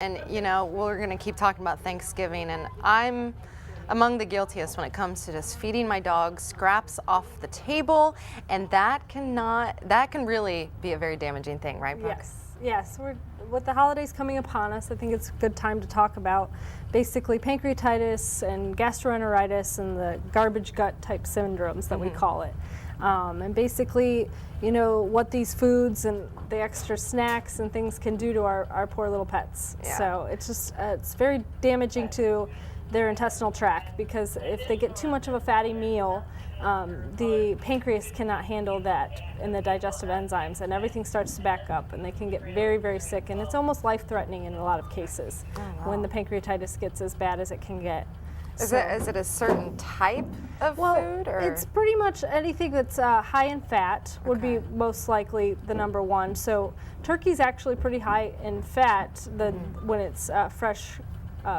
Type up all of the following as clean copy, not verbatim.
And you know, we're going to keep talking about Thanksgiving, and I'm among the guiltiest when it comes to just feeding my dog scraps off the table, and that can really be a very damaging thing, right, Brooke? Yes. With the holidays coming upon us, I think it's a good time to talk about basically pancreatitis and gastroenteritis and the garbage gut type syndromes that we call it. And basically, you know, what these foods and the extra snacks and things can do to our poor little pets. Yeah. So it's just, it's very damaging to their intestinal tract, because if they get too much of a fatty meal, the pancreas cannot handle that and the digestive enzymes, and everything starts to back up, and they can get very, very sick, and it's almost life-threatening in a lot of cases when the pancreatitis gets as bad as it can get. Is it a certain type of food? Or? It's pretty much anything that's high in fat would be most likely the number one. So turkey's actually pretty high in fat when it's fresh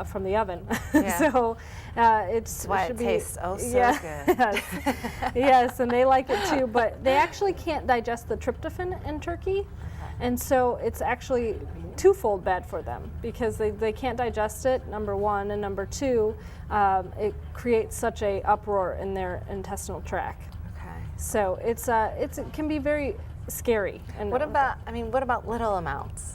from the oven. Yeah. So That's why it tastes so good. Yes. Yes, and they like it too, but they actually can't digest the tryptophan in turkey. And so it's actually twofold bad for them, because they can't digest it, number one, and number two, it creates such a uproar in their intestinal tract. Okay. So it can be very scary. And what about little amounts?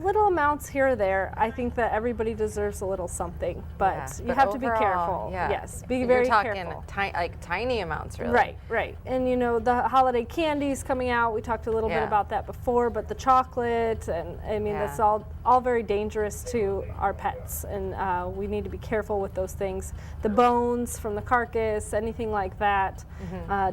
Little amounts here or there. I think that everybody deserves a little something, but you have to be careful. Yeah. Yes, be very careful. You're talking like tiny amounts, really. Right. And you know, the holiday candies coming out, we talked a little bit about that before, but the chocolate, and I mean, that's all very dangerous to our pets, and we need to be careful with those things. The bones from the carcass, anything like that,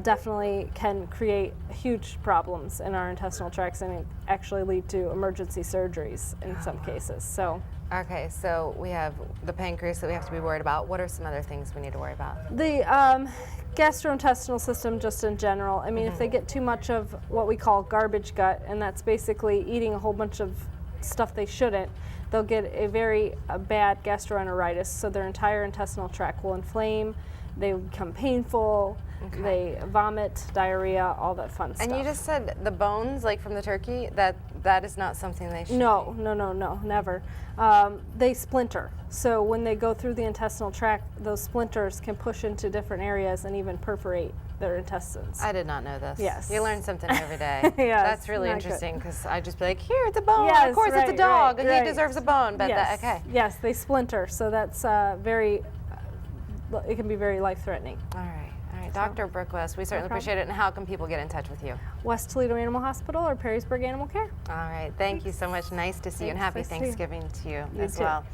definitely can create huge problems in our intestinal tracts, and actually lead to emergency surgeries in some cases. So. Okay, so we have the pancreas that we have to be worried about. What are some other things we need to worry about? The gastrointestinal system, just in general. I mean, if they get too much of what we call garbage gut, and that's basically eating a whole bunch of stuff they shouldn't, they'll get a very bad gastroenteritis. So their entire intestinal tract will inflame. They become painful. They vomit, diarrhea, all that fun stuff. And you just said the bones, like from the turkey, that is not something they should No, never. They splinter. So when they go through the intestinal tract, those splinters can push into different areas and even perforate their intestines. I did not know this. Yes. You learn something every day. Yes, That's really not interesting, because I'd just be like, here, it's a bone. Yes, of course, it's a dog. right. He deserves a bone. But Yes. okay. Yes, they splinter. So that's it can be very life-threatening. All right. Dr. Brooke West, we certainly appreciate it. And how can people get in touch with you? West Toledo Animal Hospital or Perrysburg Animal Care. All right. Thank you so much. Nice to see you, and happy Thanksgiving to you as too. well.